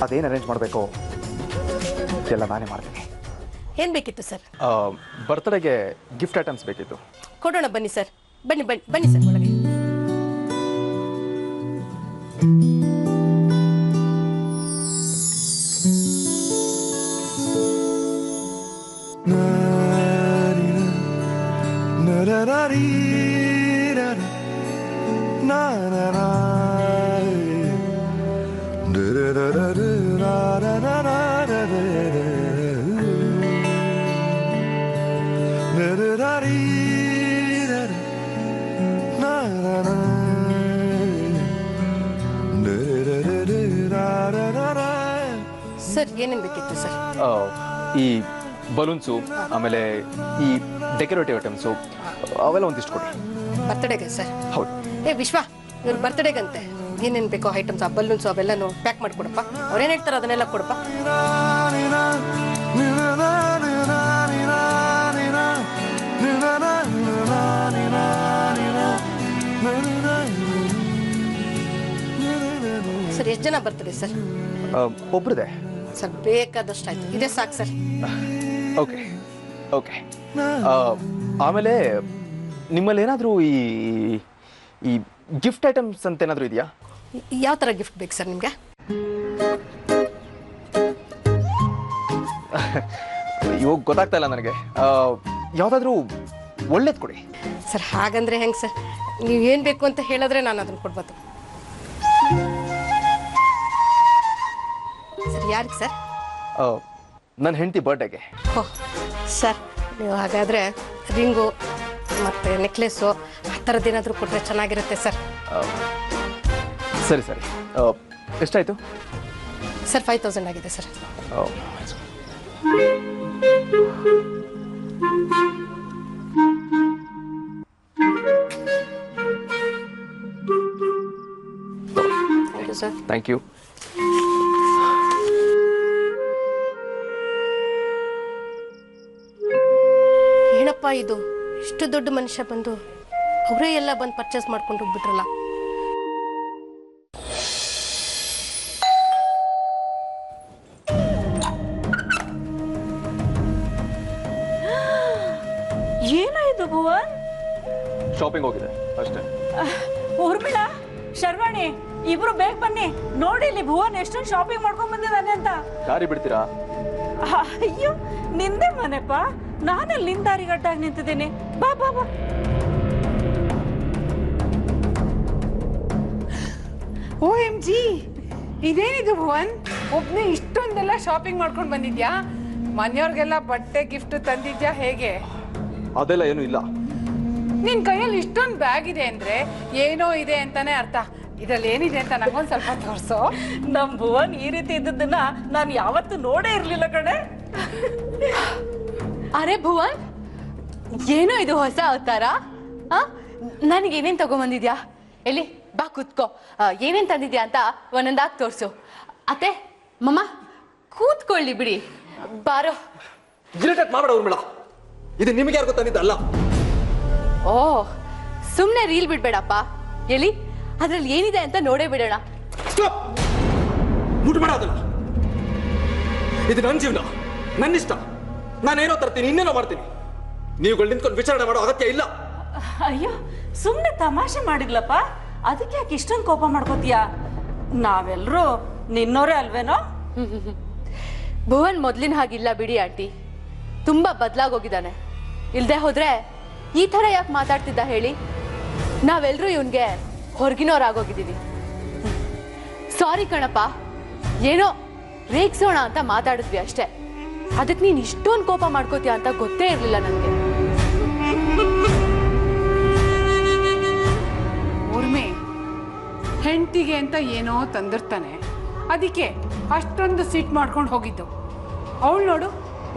ಅದೇನು ಅರೇಂಜ್ ಮಾಡಬೇಕು ಎಲ್ಲ ನಾನೇ ಮಾಡ್ತೀನಿ. ಏನು ಬೇಕಿತ್ತು ಸರ್? ಬರ್ತ್ಡೇಗೆ ಗಿಫ್ಟ್ ಐಟಮ್ಸ್ ಬೇಕಿತ್ತು. ಕೊಡೋಣ ಬನ್ನಿ ಸರ್, ಬನ್ನಿ ಬನ್ನಿ ಬನ್ನಿ ಸರ್ ಒಳಗೆ. ಸರ್ ಏನೇನು ಬೇಕಿತ್ತು ಸರ್? ಈ ಬಲೂನ್ಸು, ಆಮೇಲೆ ಈ ಡೆಕೋರೇಟಿವ್ ಐಟಮ್ಸು ಅವೆಲ್ಲ ಒಂದಿಷ್ಟು ಕೊಡಿ. ಬರ್ತಡೇಗೆ ಸರ್? ಹೌದು. ವಿಶ್ವ, ಇವ್ರ ಬರ್ತಡೇಗಂತೆ ಏನೇನು ಬೇಕೋ ಐಟಮ್ಸ್, ಆ ಬಲೂನ್ಸು ಅವೆಲ್ಲನೂ ಪ್ಯಾಕ್ ಮಾಡಿಕೊಡಪ್ಪ. ಅವ್ರೇನು ಹೇಳ್ತಾರೆ ಅದನ್ನೆಲ್ಲ ಕೊಡಪ್ಪ. ಸರ್ ಎಷ್ಟು ಜನ ಬರ್ತಾರೆ ಸರ್? ಒಬ್ರದೆ ಸರ್ ಬೇಕಾದಷ್ಟು ಆಯ್ತು, ಇದೇ ಸಾಕು ಸರ್. Okay okay. ಆಮೇಲೆ ನಿಮ್ಮಲ್ಲಿ ಏನಾದರೂ ಈ ಗಿಫ್ಟ್ ಐಟಮ್ಸ್ ಅಂತ ಏನಾದರೂ ಇದೆಯಾ? ಯಾವ ಥರ ಗಿಫ್ಟ್ ಬೇಕು ಸರ್ ನಿಮಗೆ? ಇವಾಗ ಗೊತ್ತಾಗ್ತಾ ಇಲ್ಲ ನನಗೆ. ಯಾವುದಾದ್ರೂ ಒಳ್ಳೇದು ಕೊಡಿ ಸರ್. ಹಾಗಂದ್ರೆ ಹೆಂಗೆ ಸರ್? ನೀವು ಏನು ಬೇಕು ಅಂತ ಹೇಳಿದ್ರೆ ನಾನು ಅದನ್ನು ಕೊಡ್ಬೋದು ಸರ್. ಯಾರಿಗೆ ಸರ್? ನನ್ನ ಹೆಂಡತಿ ಬರ್ಡೇಗೆ. ಓಹ್ ಸರ್, ನೀವು ಹಾಗಾದರೆ ರಿಂಗು ಮತ್ತು ನೆಕ್ಲೆಸ್ಸು ಆ ಥರದ್ದೇನಾದರೂ ಕೊಟ್ಟರೆ ಚೆನ್ನಾಗಿರುತ್ತೆ ಸರ್. ಸರಿ ಸರಿ. ಎಷ್ಟಾಯಿತು ಸರ್? 5000 ಆಗಿದೆ sir. Thank you sir. Thank you. ಏನಪ್ಪ ಇದು, ಇಷ್ಟು ದೊಡ್ಡ ಮನುಷ್ಯ ಬಂದು ಅವರೇ ಎಲ್ಲ ಬಂದು ಪರ್ಚೇಸ್ ಮಾಡ್ಕೊಂಡು ಹೋಗ್ಬಿಟ್ರಲ್ಲ. ಏನಾಯ್ತು ಭುವನ್? ಶಾಪಿಂಗ್ ಹೋಗಿದೆ ಅಷ್ಟೇ. ಊರ್ಮಿಳಾ, ಶರ್ವಾಣಿ ಇಬ್ರು ಬೇಗ ಬನ್ನಿ. ನೋಡಿ ಇಲ್ಲಿ ಭುವನ್ ಎಷ್ಟೊಂದು ಶಾಪಿಂಗ್ ಮಾಡ್ಕೊಂಡ್ ಬಂದಿದ್ದಾನೆ ಅಂತ. ದಾರಿ ಬಿಡ್ತೀರಾ? ಅಯ್ಯೋ ನಿಂದೆ ಮನೆಪ್ಪ, ನಾನಲ್ಲಿ ನಿನ್ ದಾರಿಗಟ್ಟಾಗಿ ನಿಂತಿದ್ದೀನಿ. ಬಾ ಬಾ ಬಾ. OMG, ಇದೇನಿದು ಭುವನ್? ಒಬ್ನೇ ಇಷ್ಟೊಂದೆಲ್ಲ ಶಾಪಿಂಗ್ ಮಾಡ್ಕೊಂಡು ಬಂದಿದ್ಯಾ? ಮನೆಯವ್ರಿಗೆಲ್ಲ ಬಟ್ಟೆ ಗಿಫ್ಟ್ ತಂದಿದ್ಯಾ ಹೇಗೆ? ಅದೆಲ್ಲ ಏನೂ ಇಲ್ಲ. ನಿನ್ ಕೈಯಲ್ಲಿ ಇಷ್ಟೊಂದು ಬ್ಯಾಗ್ ಇದೆ ಅಂದ್ರೆ ಏನೋ ಇದೆ ಅಂತಾನೆ ಅರ್ಥ. ಇದ್ರಲ್ಲಿ ಏನಿದೆ ಅಂತ ನಂಗೊಂದು ಸ್ವಲ್ಪ ತೋರಿಸೋ. ನಮ್ ಭುವನ್ ಈ ರೀತಿ ಇದ್ದದನ್ನ ನಾನು ಯಾವತ್ತೂ ನೋಡೇ ಇರ್ಲಿಲ್ಲ ಕಣೆ. ಅರೆ ಭುವನ್, ಏನೋ ಇದು ಹೊಸ ಅವತಾರ. ನನಗೆ ಏನೇನ್ ತಗೊಂಬಂದಿದ್ಯಾ? ಎಲ್ಲಿ ಬಾ ಕೂತ್ಕೋ. ಏನೇನ್ ತಂದಿದ್ಯಾ ಅಂತ ಒಂದೊಂದಾಗಿ ತೋರ್ಸು. ಅತ್ತೆ ಮಮ್ಮ ಕೂತ್ಕೊಳ್ಳಿ ಬಿಡಿ. ಬಾರೋ. ಮಾಡಬೇಡ ಊರ್ಮಿಳಾ, ಇದು ನಿಮಗೆ ಯಾರು ಗೊತ್ತಂದಿದ್ದಲ್ಲ. ಓ ಸುಮ್ನೆ ರೀಲ್ ಬಿಡ್ಬೇಡಪ್ಪ. ಎಲ್ಲಿ ಅದ್ರಲ್ಲಿ ಏನಿದೆ ಅಂತ ನೋಡೇ ಬಿಡೋಣ. ಮುಟ್ಬೇಡ. ಇದು ನನ್ನ ಜೀವನ, ನನ್ನ ಇಷ್ಟ. ನಾನೇನೋ ತರ್ತೀನಿ, ಇನ್ನೇನೋ ಮಾಡ್ತೀನಿ. ನೀವುಗಳು ನಿಂತ್ಕೊಂಡು ವಿಚಾರಣೆ ಮಾಡೋ ಅಗತ್ಯ ಇಲ್ಲ. ಅಯ್ಯೋ ಸುಮ್ನೆ ತಮಾಷೆ ಮಾಡಿದ್ಲಪ್ಪ, ಅದಕ್ಕೆ ಯಾಕೆ ಇಷ್ಟೊಂದು ಕೋಪ ಮಾಡ್ಕೋತೀಯ? ನಾವೆಲ್ಲರೂ ನಿನ್ನೋರೇ ಅಲ್ವೇನೋ? ಭುವನ್ ಮೊದ್ಲಿನ ಹಾಗಿಲ್ಲ ಬಿಡಿ ಆಂಟಿ, ತುಂಬಾ ಬದಲಾಗೋಗಿದ್ದಾನೆ. ಇಲ್ದೆ ಹೋದ್ರೆ ಈ ತರ ಯಾಕೆ ಮಾತಾಡ್ತಿದ್ದ ಹೇಳಿ? ನಾವೆಲ್ಲರೂ ಇವನ್ಗೆ ಹೊರಗಿನವ್ರಾಗೋಗಿದ್ದೀವಿ. ಸಾರಿ ಕಣಪ್ಪ, ಏನೋ ರೇಗ್ಸೋಣ ಅಂತ ಮಾತಾಡಿದ್ವಿ ಅಷ್ಟೇ. ಅದಕ್ಕೆ ನೀನ್ ಇಷ್ಟೊಂದು ಕೋಪ ಮಾಡ್ಕೋತೀಯ ಅಂತ ಗೊತ್ತೇ ಇರ್ಲಿಲ್ಲ ನನಗೆ. ಊರ್ಮಿ ಹೆಂಡತಿಗೆ ಅಂತ ಏನೋ ತಂದಿರ್ತಾನೆ, ಅದಕ್ಕೆ ಅಷ್ಟೊಂದು ಸಿಟ್ ಮಾಡ್ಕೊಂಡು ಹೋಗಿದ್ದು. ಅವಳು ನೋಡು,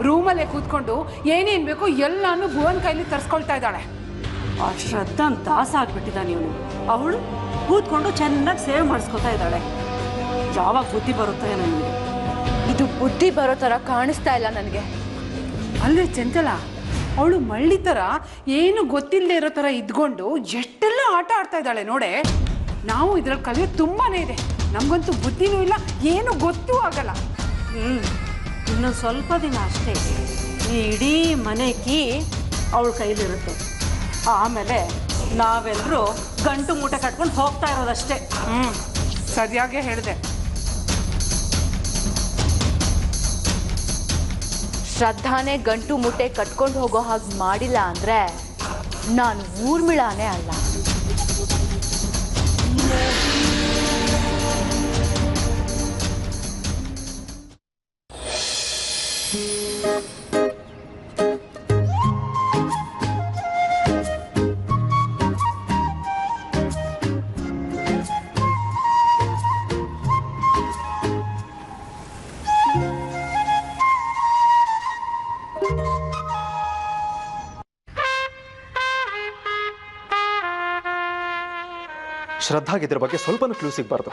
ರೂಮಲ್ಲೇ ಕೂತ್ಕೊಂಡು ಏನೇನ್ ಬೇಕೋ ಎಲ್ಲಾನು ಭುವನ್ ಕೈಲಿ ತರ್ಸ್ಕೊಳ್ತಾ ಇದ್ದಾಳೆ. ಆ ಶ್ರದ್ಧಾ ದಾಸ ಆಗ್ಬಿಟ್ಟಿದ್ದಾನೆ ಇವನು. ಅವಳು ಕೂತ್ಕೊಂಡು ಚೆನ್ನಾಗಿ ಸೇವೆ ಮಾಡಿಸ್ಕೊತಾ ಇದ್ದಾಳೆ. ಯಾವಾಗ ಬುದ್ಧಿ ಬರುತ್ತೆ ನನಗೆ? ಇದು ಬುದ್ಧಿ ಬರೋ ತರ ಕಾಣಿಸ್ತಾ ಇಲ್ಲ ನನಗೆ. ಅಲ್ಲೇ ಚಂಚಲ, ಅವಳು ಮಳ್ಳಿ ತರ ಏನು ಗೊತ್ತಿಲ್ಲದೆ ಇರೋ ತರ ಇದ್ಕೊಂಡು ಎಷ್ಟೆಲ್ಲ ಆಟ ಆಡ್ತಾ ಇದ್ದಾಳೆ ನೋಡೆ. ನಾವು ಇದ್ರಲ್ಲಿ ಕಲಿಯೋದು ತುಂಬಾನೇ ಇದೆ. ನಮಗಂತೂ ಬುದ್ಧಿನೂ ಇಲ್ಲ, ಏನು ಗೊತ್ತೂ ಆಗಲ್ಲ. ಇನ್ನು ಸ್ವಲ್ಪ ದಿನ ಅಷ್ಟೇ ಈ ಇಡೀ ಮನೆ ಕೀ ಅವಳ ಕೈಲಿರುತ್ತೆ. ಆಮೇಲೆ ನಾವೆಲ್ಲರೂ ಗಂಟು ಮೂಟೆ ಕಟ್ಕೊಂಡು ಹೋಗ್ತಾ ಇರೋದಷ್ಟೇ. ಸರಿಯಾಗೇ ಹೇಳಿದೆ. ಶ್ರದ್ಧಾನೇ ಗಂಟು ಮುಟ್ಟೆ ಕಟ್ಕೊಂಡು ಹೋಗೋ ಹಾಗೆ ಮಾಡಿಲ್ಲ ಅಂದರೆ ನಾನು ಊರ್ಮಿಳಾನೇ ಅಲ್ಲ. ಶ್ರದ್ಧಾಗೆ ಇದ್ರ ಬಗ್ಗೆ ಸ್ವಲ್ಪನೂ ಕ್ಲೂ ಸಿಗಬಾರ್ದು.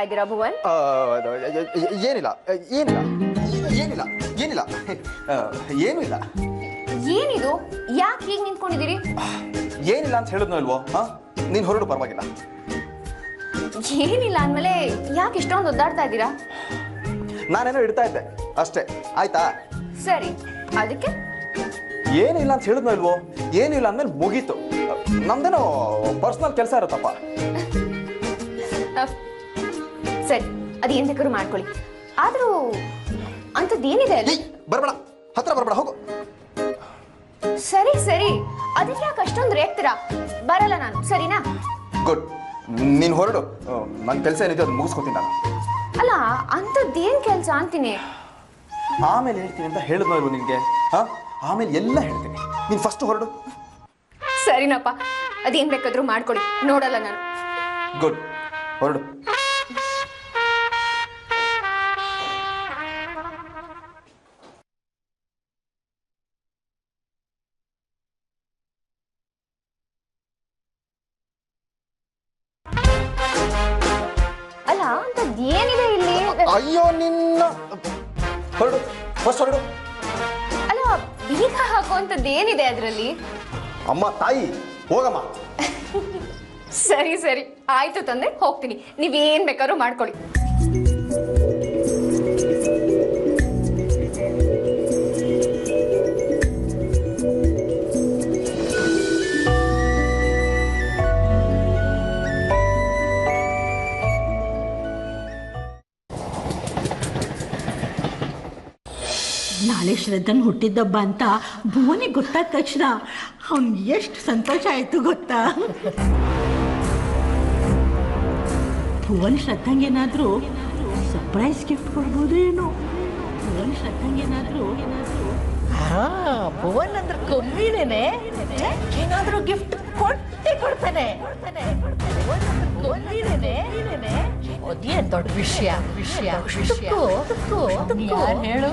ಇದ್ದೀರಾ ಭುವನ್? ಏನಿಲ್ಲ ಏನಿಲ್ಲ ಏನಿಲ್ಲ ಏನಿಲ್ಲ ಏನೂ ಇಲ್ಲ. ಏನಿದು? ಯಾಕೆ ಹೀಗೆ ನಿಂತ್ಕೊಂಡಿದ್ದೀರಿ? ಏನಿಲ್ಲ ಅಂತ ಹೇಳಿದ್ನೋ ಇಲ್ವೋ? ನೀನ್ ಹೊರಡು, ಪರವಾಗಿಲ್ಲ. ಏನಿಲ್ಲ ಅಂದ್ಮೇಲೆ ಯಾಕೆ ಇಷ್ಟೊಂದು ಒದ್ದಾಡ್ತಾ ಇದ್ದೀರಾ? ನಾನೇನೋ ಇಡ್ತಾ ಇದ್ದೆ ಅಷ್ಟೇ, ಆಯ್ತಾ? ಸರಿ, ಅದಕ್ಕೆ ಏನಿಲ್ಲ ಅಂತ ಹೇಳಿದ್ನೋ ಇಲ್ವೋ? ಏನಿಲ್ಲ ಅಂದ್ಮೇಲೆ ಮುಗೀತು. ನಮ್ದೇನೋ ಪರ್ಸನಲ್ ಕೆಲಸ ಇರುತ್ತಪ್ಪ. ಸರಿ, ಅದು ಏನ್ ಬೇಕಾದ್ರೂ ಮಾಡ್ಕೊಳ್ಳಿ. ಆದ್ರೂ ಅಂಥದ್ದೇನಿದೆ ಅಲ್ಲಿ? ಬರ್ಬೇಡ, ಹತ್ರ ಬರ್ಬೇಡ, ಹೋಗು. ಸರಿ ಸರಿ, ಅದಕ್ಕೆ ಯಾಕೆ ಅಷ್ಟೊಂದು ರೇಗ್ತೀರಾ? ಬರಲ್ಲ ನಾನು, ಸರಿನಾ? ಗುಡ್, ನೀನ್ ಹೊರಡು. ನನ್ನ ಕೆಲಸ ಏನಿದೆ ಅದು ಮುಗಿಸ್ಕೊತೀನಿ ನಾನು. ಅಲ್ಲ, ಅಂಥದ್ದೇನ್ ಕೆಲಸ ಅಂತೀನಿ? ಆಮೇಲೆ ಹೇಳ್ತೀನಿ ಅಂತ ಹೇಳಿದ್ನೋ ಇಲ್ವೋ ನಿನ್ಗೆ? ಆಮೇಲೆ ಎಲ್ಲ ಹೇಳ್ತೀನಿ, ನೀನ್ ಫಸ್ಟ್ ಹೊರಡು. ಸರಿನಪ್ಪ, ಅದೇನ್ ಬೇಕಾದ್ರೂ ಮಾಡ್ಕೊಳ್ಳಿ, ನೋಡಲ್ಲ ನಾನು. ಗುಡ್, ಹೊರಡು. ಅಲ್ಲ, ಅಂಥದ್ದೇನಿದೆ ಇಲ್ಲಿ? ಅಯ್ಯೋ ನಿನ್ನ, ಹೊರಡು, ಫಸ್ಟ್ ಹೊರಡು. ಅಲ್ಲ, ಬೀಗ ಹಾಕುವಂಥದ್ದೇನಿದೆ ಅದರಲ್ಲಿ? ಅಮ್ಮ ತಾಯಿ, ಹೋಗಮ್ಮ. ಸರಿ ಸರಿ, ಆಯ್ತು ತಂದೆ, ಹೋಗ್ತೀನಿ. ನೀವೇನ್ ಬೇಕಾದ್ರೂ ಮಾಡ್ಕೊಳ್ಳಿ. ನಾಳೆ ಶ್ರದ್ಧನ್ ಹುಟ್ಟಿದ್ದಬ್ಬ ಅಂತ ಭುವನಿಗೆ ಗೊತ್ತಾದ ತಕ್ಷಣ ಅವ್ನಿಗೆ ಎಷ್ಟು ಸಂತೋಷ ಆಯಿತು ಗೊತ್ತಾ? ಭುವನ್ ಶ್ರದ್ಧಂಗೇನಾದರೂ ಸರ್ಪ್ರೈಸ್ ಗಿಫ್ಟ್ ಕೊಡ್ಬೋದು ಏನೋ. ಭುವನ್ ಶ್ರದ್ಧಂಗೇನಾದರೂ ಭುವನ್ ಅಂದ್ರೆ ಕಮ್ಮಿನೇನೆ ಏನಾದರೂ ಗಿಫ್ಟ್ ಕೊಟ್ಟೆ ಕೊಡ್ತಾನೆ. ಅದೇನ್ ದೊಡ್ಡ ವಿಷಯ ಹೇಳು.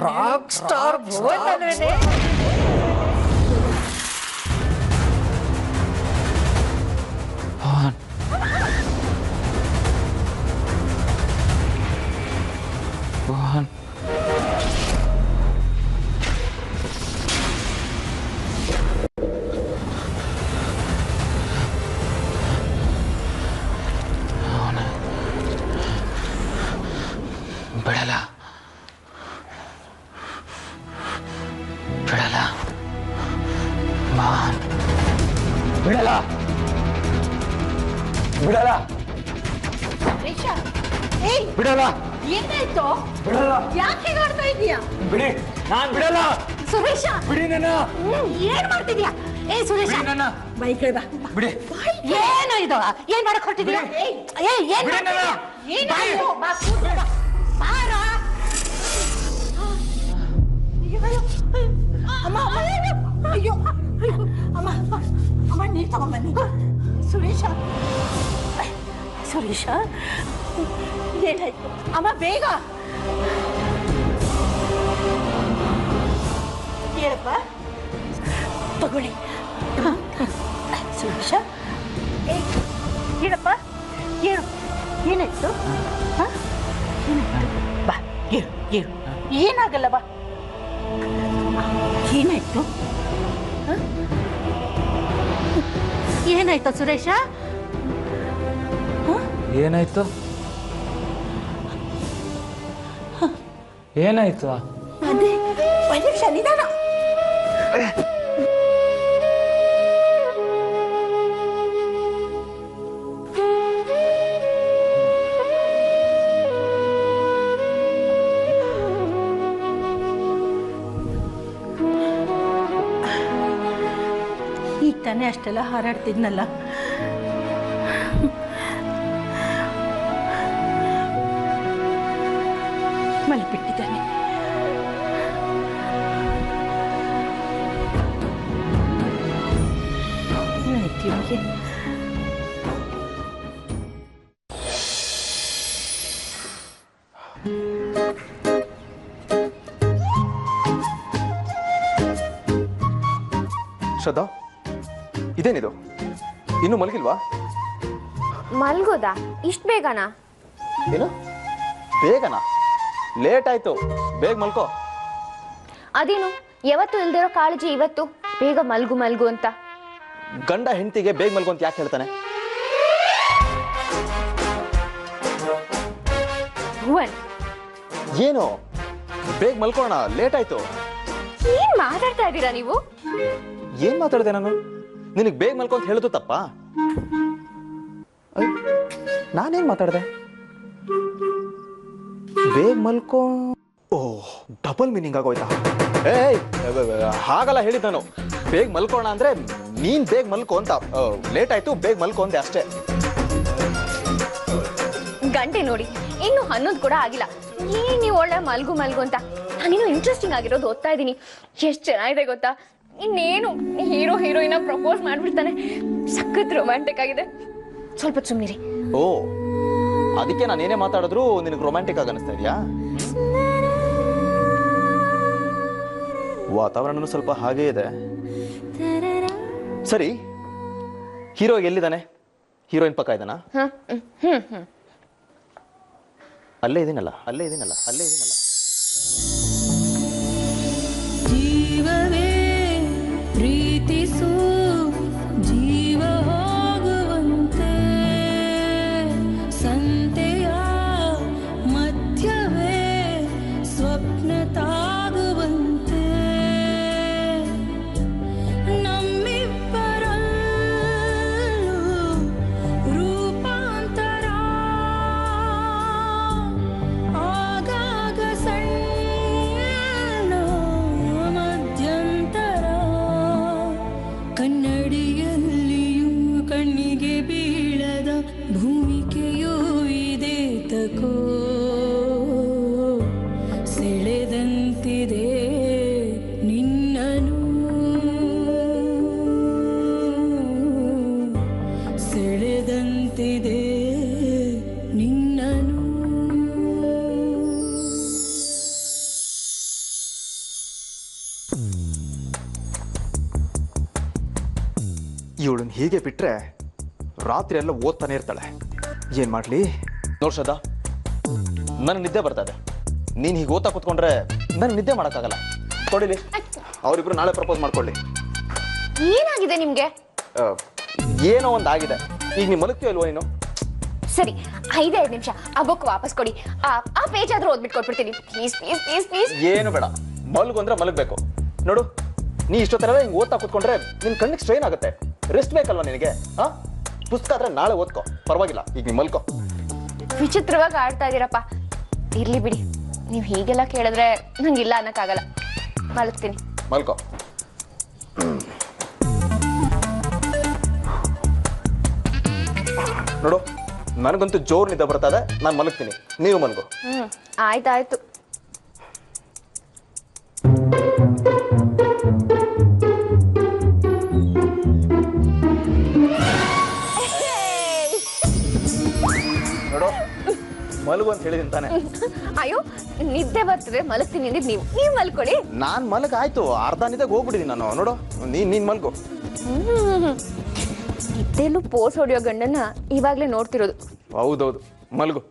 ರಾಕ್ ಸ್ಟಾರ್ ಭುವನ್ ಅಂದ್ರೆ ಭುವನ್. ಬಿಡಲ್ಲ ಬಿಡಲ್ಲ ಭುವನ್, ಬಿಡಲ್ಲ ಬಿಡಲ್ಲ ಬಿಡಲ್ಲ. ಏನಾಯ್ತು? ಬಿಡಲ್ಲ. ಯಾಕೆ ಆಡ್ತಾ ಇದೀಯಾ? ಬಿಡಿ, ನಾನ್ ಬಿಡಲ್ಲ. ಸುರೇಶ, ಬಿಡಿ ನನ್ನ. ಏನ್ ಮಾಡ್ತಿದ್ಯಾ? ಏ ಸುರೇಶ, ಬಿಡಿ ನನ್ನ. ಬೈಕ್ ಬಾ. ಬಿಡಿ. ಏನು ಇದು? ಏನ್ ಮಾಡಕ್ ಹೊರಟಿದ್ಯಾ? ಏನ್ ಬಿಡಿ ನನ್ನ. ಏನಾಯ್ತು? ಬಾ, ಕೂತ್ಕೋ ಬಾ. ಬಾರ. ಅಮ್ಮ, ಅಯ್ಯೋ ಅಮ್ಮ ಅಮ್ಮ ನೀರು ತಗೊಂಬನ್ನಿ. ಸುರೇಶ ಸುರೇಶ ಏನಾಯ್ತು ಅಮ್ಮ? ಬೇಗ ಹೇಳಪ್ಪ. ತಗೊಳ್ಳಿ. ಸುರೇಶ ಹೇಳಪ್ಪ, ಹೇಳು ಏನಾಯ್ತು? ಏನಾಯ್ತು? ಬಾ ಹೇಳು ಹೇಳು. ಏನಾಗಲ್ಲ ಬಾ. ಏನಾಯ್ತು? ಏನಾಯ್ತು ಸುರೇಶ? ಏನಾಯ್ತು ಏನಾಯ್ತು? ಅದೇ ಒಂದು ನಿಮಿಷ ನಿಧಾನ. ಈಗ ತಾನೇ ಅಷ್ಟೆಲ್ಲ ಹಾರಾಡ್ತಿದ್ನಲ್ಲ. ಮಲ್ಬಿಟ್ಟಿದ್ದಾನೆ. ಏನಾಯ್ತು ಇವನಿಗೆ? ಶ್ರದ್ಧಾ, ಇದೇನಿದು? ಇನ್ನೂ ಮಲಗಿಲ್ವಾ? ಮಲ್ಗೋದಾ? ಇಷ್ಟು ಬೇಗನಾ? ಏನು ಬೇಗನಾ? ಲೇಟ್ ಆಯ್ತು, ಬೇಗ ಮಲ್ಕೋ. ಅದೇನು ಯಾವತ್ತು ಇಲ್ದಿರೋ ಕಾಳಜಿ ಇವತ್ತು ಬೇಗ ಮಲ್ಗು ಮಲ್ಗು ಅಂತ? ಗಂಡ ಹೆಂಡತಿಗೆ ಬೇಗ ಮಲ್ಗು ಅಂತ ಯಾಕೆ ಹೇಳ್ತಾನೆ? ಭುವನ್, ಏನು ಬೇಗ ಮಲ್ಕೋಣ, ಲೇಟ್ ಆಯ್ತು. ಏನ್ ಮಾತಾಡ್ತಾ ಇದ್ದೀರಾ ನೀವು? ಏನ್ ಮಾತಾಡಿದೆ ನಾನು? ನಿನಗೆ ಬೇಗ ಮಲ್ಕೊ ಅಂತ ಹೇಳುದು ತಪ್ಪಾ? ನಾನೇನ್ ಮಾತಾಡಿದೆ? ಬೇಗ ಮಲ್ಕೋ. ಓಹ್, ಡಬಲ್ ಮೀನಿಂಗ್ ಆಗೋಯ್ತಾ? ಏಯ್, ಹಾಗಲ್ಲ ಹೇಳಿದ್ ನಾನು. ಬೇಗ ಮಲ್ಕೋಣ ಅಂದ್ರೆ ನೀನ್ ಬೇಗ ಮಲ್ಕೋ ಅಂತ. ಲೇಟ್ ಆಯ್ತು, ಬೇಗ ಮಲ್ಕೋ ಅಂದೆ ಅಷ್ಟೇ. ಗಂಟೆ ನೋಡಿ, ಇನ್ನು 11 ಕೂಡ ಆಗಿಲ್ಲ. ಏನ್ ನೀವು ಒಳ್ಳೆ ಮಲ್ಗು ಮಲ್ಗು ಅಂತ? ನಾನಿನ್ನು ಇಂಟ್ರೆಸ್ಟಿಂಗ್ ಆಗಿರೋದು ಓದ್ತಾ ಇದ್ದೀನಿ. ಎಷ್ಟು ಚೆನ್ನಾಗಿದೆ ಗೊತ್ತಾ? ಇನ್ನೇನು ಹೀರೋ ಹೀರೋಯಿನ ಪ್ರಪೋಸ್ ಮಾಡ್ಬಿಡ್ತಾನೆ. ಸಖತ್ ರೊಮ್ಯಾಂಟಿಕ್ ಆಗಿದೆ. ಸ್ವಲ್ಪ ಸುಮ್ಮನಿರಿ. ಓ, ಅದಕ್ಕೆ ನಾನು ಏನೇ ಮಾತಾಡಿದ್ರು ನಿನಗೆ ರೊಮ್ಯಾಂಟಿಕ್ ಆಗಿ ಅನಿಸ್ತಾ ಇದೆಯಾ? ವಾತಾವರಣನೂ ಸ್ವಲ್ಪ ಹಾಗೇ ಇದೆ. ಸರಿ, ಹೀರೋ ಎಲ್ಲಿದ್ದಾನೆ? ಹೀರೋಯಿನ್ ಪಕ್ಕ ಇದ್ದಾನಾ? ಅಲ್ಲೇ ಇದೀನಲ್ಲ. ಜೀವವೇ ಪ್ರೀತಿಸು, ಜೀವ ಹೋಗುವಂತೆ, ಸಂತೆಯ ಮಧ್ಯವೇ ಸ್ವಪ್ನ ತಾಗುವಂತೆ, ನಮ್ಮಿಬ್ಬರಲ್ಲೂ ರೂಪಾಂತರ, ಆಗಾಗ ಸಣ್ಣ ಮಧ್ಯಂತರ, ಕನ್ನಡಿಯಲ್ಲಿಯೂ ಕಣ್ಣಿಗೆ ಬೀಳದ ಭೂಮಿಕೆಯೂ ಇದೆ ತಕೋ, ಸೆಳೆದಂತಿದೆ ನಿನ್ನನು, ಸೆಳೆದಂತಿದೆ ನಿನ್ನನು. ಇವಳನ್ನ ಹೀಗೆ ಬಿಟ್ರೆ ರಾತ್ರಿ ಎಲ್ಲ ಓದ್ತಾನೆ ಇರ್ತಾಳೆ. ಏನ್ ಮಾಡ್ಲಿ? ನೋಡ್ ಶ್ರದ್ಧಾ, ನನಗೆ ನಿದ್ದೆ ಬರ್ತಾ ಇದೆ. ನೀನ್ ಹೀಗೆ ಓದ್ತಾ ಕೂತ್ಕೊಂಡ್ರೆ ನನಗೆ ನಿದ್ದೆ ಮಾಡೋಕ್ಕಾಗಲ್ಲ. ಕೊಡಿಲಿ, ಅವರಿಬ್ರು ನಾಳೆ ಪ್ರಪೋಸ್ ಮಾಡ್ಕೊಳ್ಳಿ. ಏನಾಗಿದೆ ನಿಮ್ಗೆ? ಏನೋ ಒಂದು ಆಗಿದೆ. ಈಗ ನೀವು ಮಲಗ್ತೀಯೋ ಇಲ್ವೋ ನೀನು? ಸರಿ, 5 ನಿಮಿಷ ಆ ಬುಕ್ ವಾಪಸ್ ಕೊಡಿ. ಆ ಪೇಜ್ ಆದ್ರೂ ಓದ್ಬಿಟ್ಟು ಕೊಟ್ಬಿಡ್ತೀನಿ. Please please please please. ಏನು ಬೇಡ, ಮಲ್ಗು ಅಂದ್ರೆ ಮಲಗಬೇಕು. ನೋಡು, ನೀ ಇಷ್ಟೊತ್ತರ ಹಿಂಗೆ ಓದ್ತಾ ಕೂತ್ಕೊಂಡ್ರೆ ನಿನ್ ಕಣ್ಣಿಗೆ ಸ್ಟ್ರೈನ್ ಆಗುತ್ತೆ. ರೆಸ್ಟ್ ಬೇಕಲ್ವಾ ನಿನಗೆ? ಪುಸ್ತಕ ಆದ್ರೆ ನಾಳೆ ಓದ್ಕೋ, ಪರವಾಗಿಲ್ಲ. ಈಗ ನೀವು ಮಲ್ಕೋ. ವಿಚಿತ್ರವಾಗಿ ಆಡ್ತಾ ಇದೀರಪ್ಪ. ಇರ್ಲಿ ಬಿಡಿ, ನೀವು ಹೀಗೆಲ್ಲ ಕೇಳಿದ್ರೆ ನಂಗಿಲ್ಲ ಅನ್ನಕ್ಕಾಗಲ್ಲ. ಮಲಗ್ತೀನಿ. ಮಲ್ಕೋ. ನೋಡು, ನನಗಂತೂ ಜೋರ್ ನಿದ್ದೆ ಬರ್ತಾ ಇದೆ. ನಾನು ಮಲಗ್ತೀನಿ, ನೀವು ಮಲ್ಗೋ. ಆಯ್ತಾಯ್ತು. ಮಲಗು ಅಂತ ಹೇಳಿದೀನಿ ತಾನೆ. ಅಯ್ಯೋ ನಿದ್ದೆ ಬರ್ತಿದ್ರೆ ಮಲಗ್ತೀನಿ ಅಂದಿದ್ ನೀವು ಮಲ್ಕೊಳ್ಳಿ. ನಾನ್ ಮಲಗ ಆಯ್ತು, ಅರ್ಧ ನಿದ್ದೆಗೆ ಹೋಗ್ಬಿಟ್ಟಿದ್ದೀನಿ ನಾನು. ನೋಡು ನೀನ್ ಮಲ್ಗು. ನಿದ್ದೆಲ್ಲೂ ಪೋಸ್ ಹೊಡಿಯೋ ಗಂಡನ್ನ ಇವಾಗ್ಲೇ ನೋಡ್ತಿರೋದು. ಹೌದೌದು, ಮಲ್ಗು.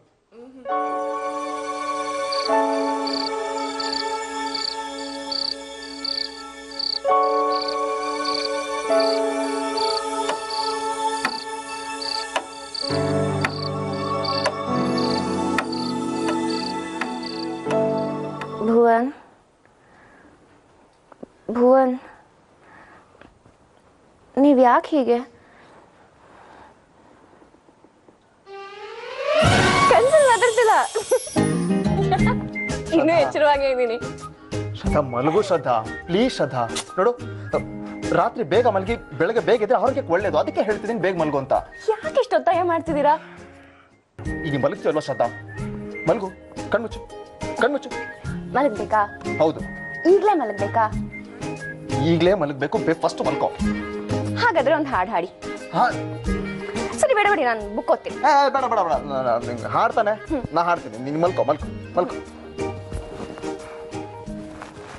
ಭುವನ್, ನೀವ್ ಯಾಕೆ ಹೀಗೆ? ಕನ್ಸಲ್ಲಿ ಮಾತಾಡ್ತಿಲ್ಲ. ಇನ್ನೂ ಎಚ್ಚರವಾಗೇ ಇದ್ದೀನಿ. ಶ್ರದ್ಧಾ ಮಲಗು ಶ್ರದ್ಧಾ, ಪ್ಲೀಸ್ ಶ್ರದ್ಧಾ. ನೋಡು, ರಾತ್ರಿ ಬೇಗ ಮಲಗಿ ಬೆಳಗ್ಗೆ ಬೇಗ ಇದ್ರೆ ಅವ್ರಿಗೆ ಒಳ್ಳೇದು, ಅದಕ್ಕೆ ಹೇಳ್ತಿದ್ದೀನಿ ಬೇಗ ಮಲ್ಗು ಅಂತ. ಯಾಕೆ ಇಷ್ಟು ಒತ್ತಾಯ ಮಾಡ್ತಿದ್ದೀರಾ? ಈಗ ಮಲಗ್ತೀವಲ್ವಾ ಶ್ರದ್ಧಾ, ಮಲ್ಗು. ಕಣ್ಮುಚ್ಚು. ಮಲಗ್ಬೇಕಾ? ಹೌದು. ಈಗ್ಲೇ ಮಲಗ್ಬೇಕಾ? ಈಗಲೇ ಮಲಗಬೇಕು. ಫಸ್ಟ್ ಮಲ್ಕೋ. ಹಾಗಾದ್ರೆ ಒಂದು ಹಾಡು ಹಾಡಿ. ಸರಿ ಬೇಡ ನಾನು ಬುಕ್ ಓದ್ತೀನಿ. ಬೇಡ ಹಾಡ್ತಾನೆ, ನಾ ಹಾಡ್ತೀನಿ, ನೀನು ಮಲ್ಕೋ.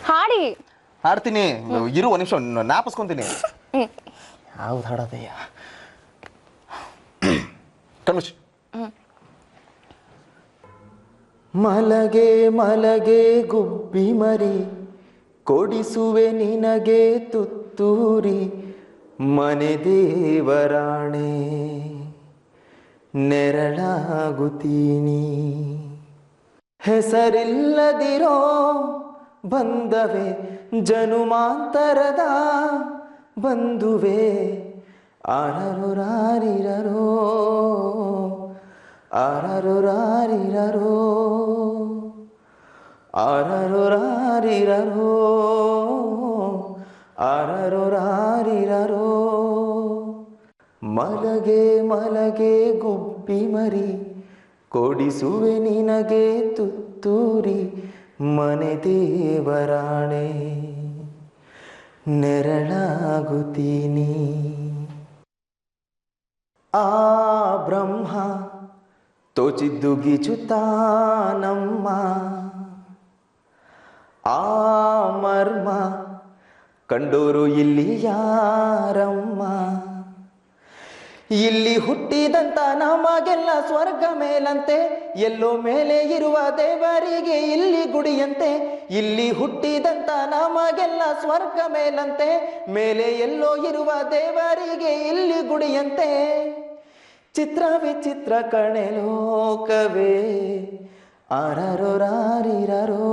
ಹಾಡಿ. ಹಾಡ್ತೀನಿ, ಇರು ಒಂದು ನಿಮಿಷ, ಜ್ಞಾಪಿಸ್ಕೊಂತೀನಿ. ಯಾವ್ದು ಹಾಡೋದಯ್ಯ? ಕಣ್ಮುಚ್ಚು. ಮಲಗೆ ಗುಬ್ಬಿ ಮರಿ, ಕೊಡಿಸುವೆ ನಿನಗೆ ತುತ್ತೂರಿ, ಮನೆ ದೇವರಾಣೆ ನೆರಳಾಗುತ್ತೀನಿ. ಹೆಸರಿಲ್ಲದಿರೋ ಬಂದವೆ, ಜನುಮಾಂತರದ ಬಂದುವೆ, ಆರರು ರಾರಿರರೋ, ಆರರು ರಾರಿರರೋ, ಆರರು ರಾರಿರರೋ, ಆರರು ರಾರಿರರೋ. ಮಲಗೆ ಗುಬ್ಬಿ ಮರಿ, ಕೊಡಿಸುವೆ ನಿನಗೆ ತುತ್ತೂರಿ, ಮನೆ ದೇವರಾಣೆ ನೆರಳಾಗುತ್ತೀನಿ. ಆ ಬ್ರಹ್ಮ ತೋಚಿದ್ದು ಗೀಚುತ್ತಾನಮ್ಮ, ಆ ಮರ್ಮ ಕಂಡೋರು ಇಲ್ಲಿ ಯಾರಮ್ಮ. ಇಲ್ಲಿ ಹುಟ್ಟಿದಂತ ನಮಗೆಲ್ಲ ಸ್ವರ್ಗ ಮೇಲಂತೆ, ಎಲ್ಲೋ ಮೇಲೆ ಇರುವ ದೇವರಿಗೆ ಇಲ್ಲಿ ಗುಡಿಯಂತೆ. ಇಲ್ಲಿ ಹುಟ್ಟಿದಂತ ನಮಗೆಲ್ಲ ಸ್ವರ್ಗ ಮೇಲಂತೆ, ಮೇಲೆ ಎಲ್ಲೋ ಇರುವ ದೇವರಿಗೆ ಇಲ್ಲಿ ಗುಡಿಯಂತೆ. ಚಿತ್ರ ವಿಚಿತ್ರ ಕಣೆ ಲೋಕವೇ, ಆರರೋ ರಾರಿರರೋ,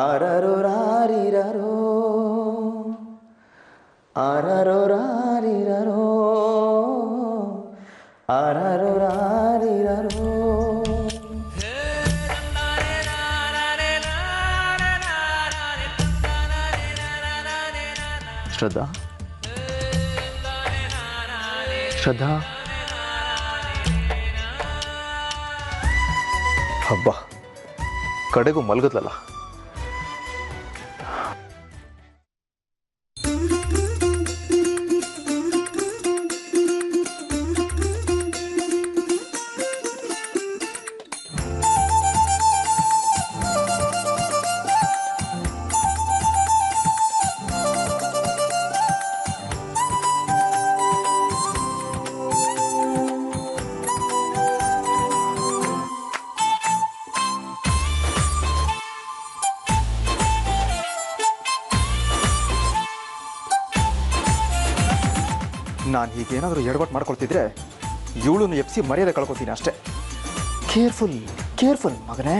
ಆರರೋ ರಾರಿರರೋ, ಆರರೋ ರಾರಿರರೋ, ಆರರೋ ರಾರಿರರೋ. ಶ್ರದ್ಧಾ, ಹಬ್ಬ ಕಡೆಗೂ ಮಲಗದ್ಲಲ್ಲ. ನಾನು ಹೀಗೇನಾದರೂ ಎಡವಟ್ಟು ಮಾಡ್ಕೊಳ್ತಿದ್ರೆ ಇವಳನ್ನು ಎಪ್ಸಿ ಮರ್ಯಾದೆ ಕಳ್ಕೊತೀನಿ ಅಷ್ಟೇ. ಕೇರ್ಫುಲ್ ಮಗನೇ.